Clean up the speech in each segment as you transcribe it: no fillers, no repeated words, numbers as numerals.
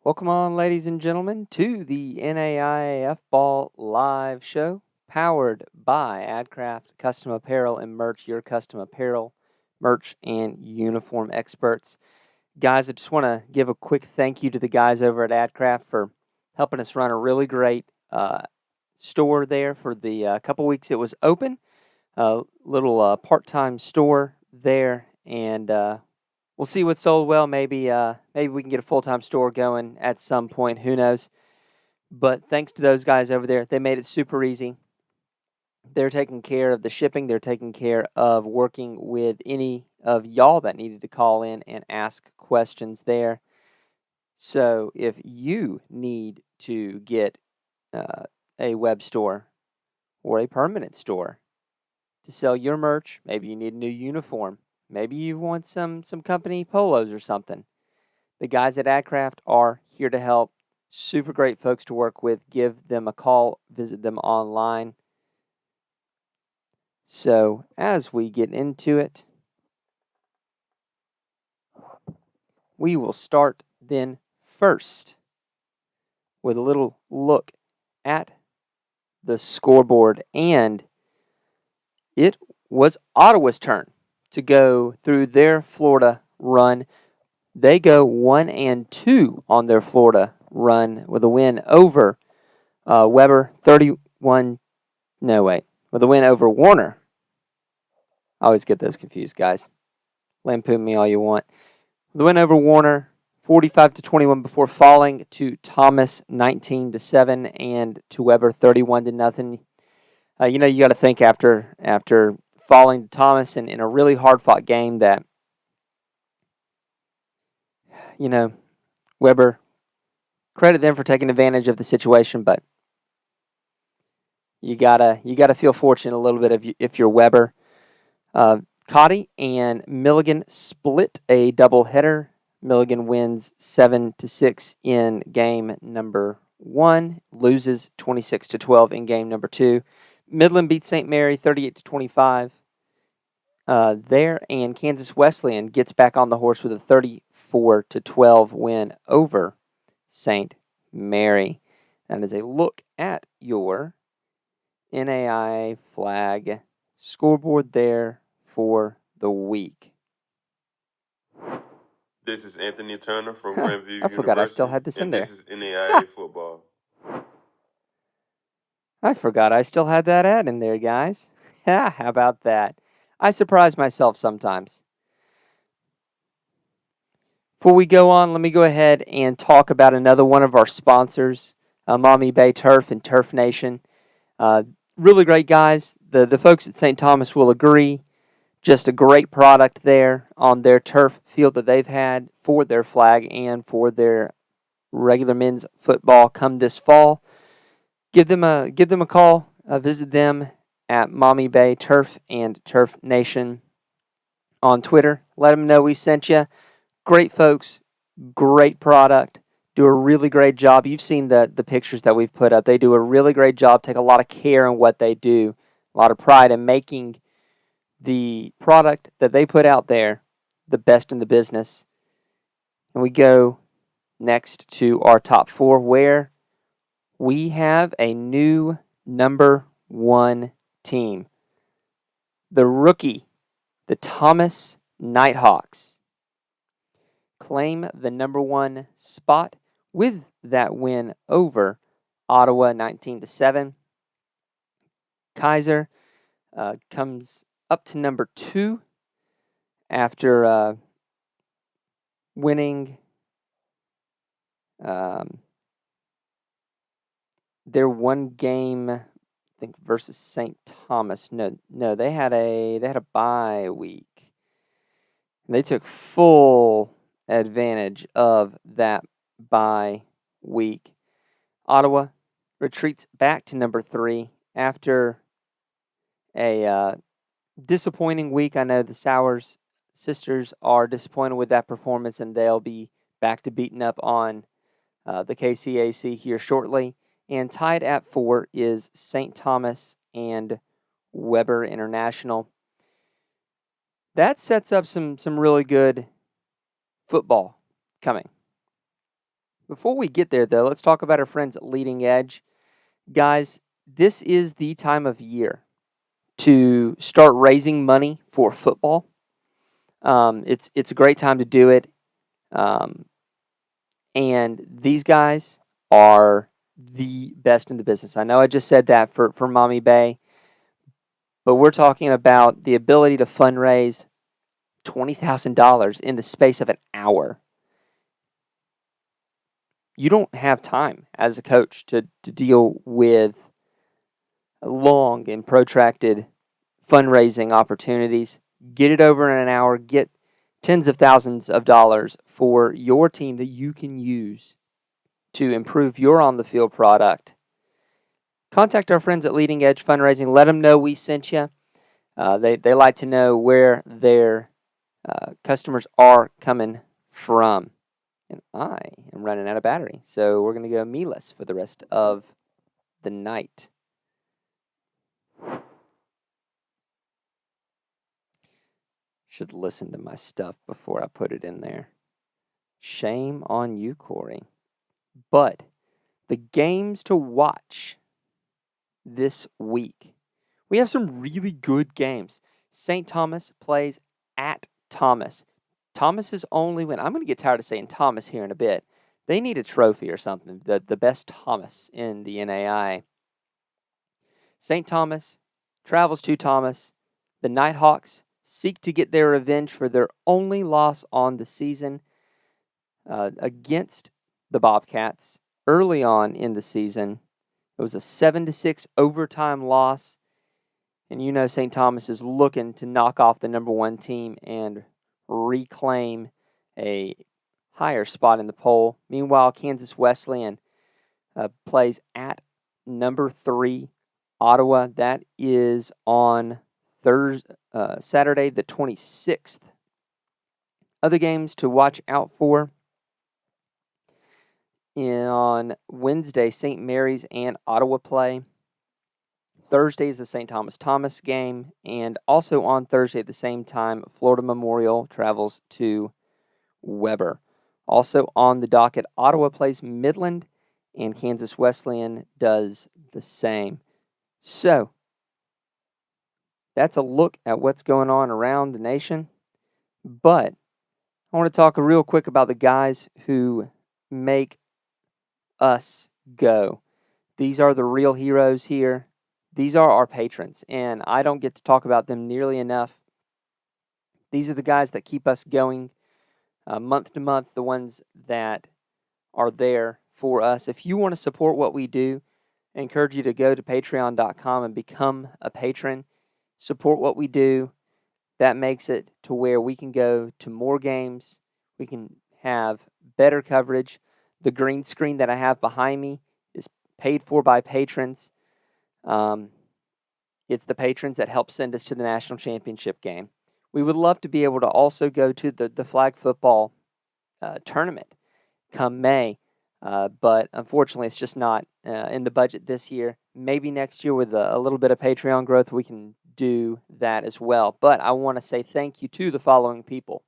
Welcome on, ladies and gentlemen, to the NAIAF Ball Live Show, powered by AdCraft Custom Apparel and Merch, your custom apparel, merch, and uniform experts. Guys, I just want to give a quick thank you to the guys over at AdCraft for helping us run a really great store there for the couple weeks it was open. A little part-time store there, and we'll see what sold well. Maybe we can get a full-time store going at some point. Who knows? But thanks to those guys over there, they made it super easy. They're taking care of the shipping. They're taking care of working with any of y'all that needed to call in and ask questions there. So if you need to get a web store or a permanent store to sell your merch, maybe you need a new uniform, maybe you want some company polos or something, the guys at AdCraft are here to help. Super great folks to work with. Give them a call, visit them online. So as we get into it, we will start then first with a little look at the scoreboard. And it was Ottawa's turn to go through their Florida run. They go 1-2 on their Florida run with a win over Weber, 31. No, wait. With a win over Warner. I always get those confused, guys. Lampoon me all you want. The win over Warner, 45-21 before falling to Thomas, 19-7, and to Weber, 31-0. You got to think after falling to Thomas in a really hard-fought game that, Weber, credit them for taking advantage of the situation, but you gotta feel fortunate a little bit if you're Weber. Cory and Milligan split a doubleheader. Milligan wins 7-6 in game number 1, loses 26-12 in game number 2. Midland beats St. Mary 38-25 there, and Kansas Wesleyan gets back on the horse with a 34-12 win over St. Mary. That is a look at your NAIA flag scoreboard there for the week. This is Anthony Turner from Grandview University. I forgot I still had this in there. This is NAIA football. I forgot I still had that ad in there, guys. How about that? I surprise myself sometimes. Before we go on, let me go ahead and talk about another one of our sponsors, Maumee Bay Turf and Turf Nation. Really great guys. The folks at St. Thomas will agree. Just a great product there on their turf field that they've had for their flag and for their regular men's football come this fall. Give them a call. Visit them at Maumee Bay Turf and Turf Nation on Twitter. Let them know we sent you. Great folks, great product. Do a really great job. You've seen the pictures that we've put up. They do a really great job. Take a lot of care in what they do. A lot of pride in making the product that they put out there the best in the business. And we go next to our top 4, where we have a new number 1 team. The rookie, the Thomas Nighthawks, claim the number 1 spot with that win over Ottawa, 19-7. Kaiser comes up to number 2 after winning their one game, I think, versus St. Thomas. No, they had a bye week. And they took full advantage of that bye week. Ottawa retreats back to number 3 after a disappointing week. I know the Sowers sisters are disappointed with that performance, and they'll be back to beating up on the KCAC here shortly. And tied at 4 is St. Thomas and Weber International. That sets up some really good football coming. Before we get there, though, let's talk about our friends at Leading Edge. Guys, this is the time of year to start raising money for football. It's a great time to do it. And these guys are the best in the business. I know I just said that for Mommy Bay, but we're talking about the ability to fundraise $20,000 in the space of an hour. You don't have time as a coach to deal with long and protracted fundraising opportunities. Get it over in an hour. Get tens of thousands of dollars for your team that you can use to improve your on-the-field product. Contact our friends at Leading Edge Fundraising. Let them know we sent you. They like to know where their customers are coming from. And I am running out of battery, so we're going to go me-less for the rest of the night. Should listen to my stuff before I put it in there. Shame on you, Cory. But the games to watch this week, we have some really good games. St. Thomas plays at Thomas. Thomas's only win. I'm going to get tired of saying Thomas here in a bit. They need a trophy or something. The best Thomas in the NAI. St. Thomas travels to Thomas. The Nighthawks seek to get their revenge for their only loss on the season against the Bobcats early on in the season. It was a 7-6 overtime loss. And you know St. Thomas is looking to knock off the number one team and reclaim a higher spot in the poll. Meanwhile, Kansas Wesleyan plays at number 3 Ottawa. That is on Saturday the 26th. Other games to watch out for. On Wednesday, St. Mary's and Ottawa play. Thursday is the St. Thomas game. And also on Thursday at the same time, Florida Memorial travels to Weber. Also on the docket, Ottawa plays Midland, and Kansas Wesleyan does the same. So, that's a look at what's going on around the nation. But I want to talk real quick about the guys who make us go. These are the real heroes here. These are our patrons, and I don't get to talk about them nearly enough. These are the guys that keep us going month to month, the ones that are there for us. If you want to support what we do, I encourage you to go to patreon.com and become a patron. Support what we do. That makes it to where we can go to more games. We can have better coverage. The green screen that I have behind me is paid for by patrons. It's the patrons that help send us to the national championship game. We would love to be able to also go to the flag football tournament come May, but unfortunately it's just not in the budget this year. Maybe next year with a little bit of Patreon growth we can do that as well. But I want to say thank you to the following people.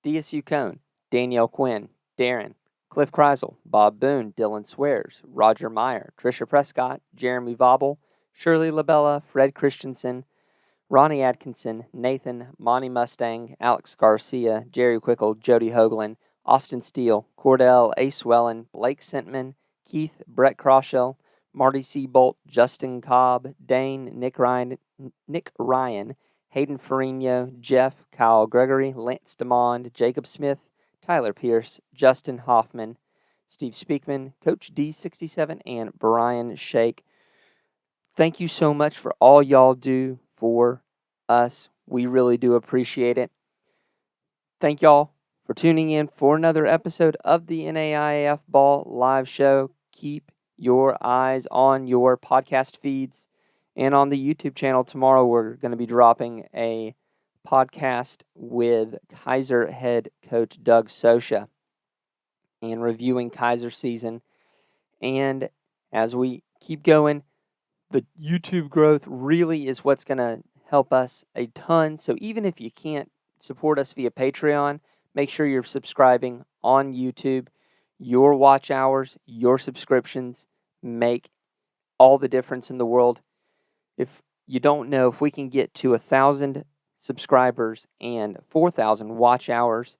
DSU Cone, Danielle Quinn, Darren, Cliff Kreisel, Bob Boone, Dylan Swears, Roger Meyer, Trisha Prescott, Jeremy Vobble, Shirley Labella, Fred Christensen, Ronnie Atkinson, Nathan, Monty Mustang, Alex Garcia, Jerry Quickle, Jody Hoagland, Austin Steele, Cordell A. Swellen, Blake Sentman, Keith, Brett Crawshell, Marty Seabolt, Justin Cobb, Dane, Nick Ryan, Hayden Ferrigno, Jeff, Kyle Gregory, Lance DeMond, Jacob Smith, Tyler Pierce, Justin Hoffman, Steve Speakman, Coach D67, and Brian Shake. Thank you so much for all y'all do for us. We really do appreciate it. Thank y'all for tuning in for another episode of the NAIAF Ball Live Show. Keep your eyes on your podcast feeds and on the YouTube channel. Tomorrow we're going to be dropping a podcast with Kaiser head coach Doug Sosha and reviewing Kaiser season. And as we keep going, the YouTube growth really is what's going to help us a ton. So even if you can't support us via Patreon, make sure you're subscribing on YouTube. Your watch hours, your subscriptions make all the difference in the world. If you don't know, if we can get to 1,000 subscribers and 4,000 watch hours,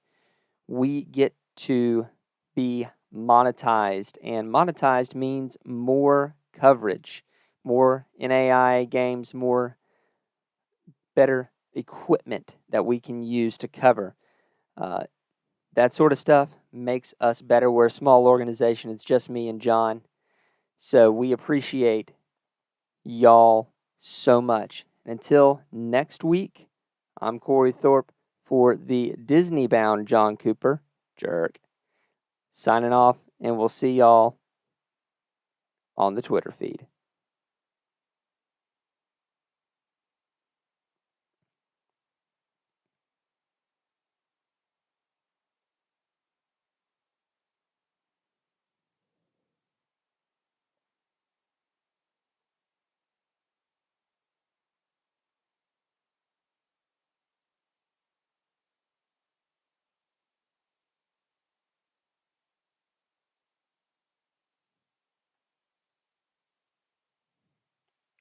we get to be monetized. And monetized means more coverage, more NAI games, more better equipment that we can use to cover. That sort of stuff makes us better. We're a small organization. It's just me and John. So we appreciate y'all so much. Until next week, I'm Cory Thorpe for the Disney bound John Cooper. Jerk. Signing off, and we'll see y'all on the Twitter feed.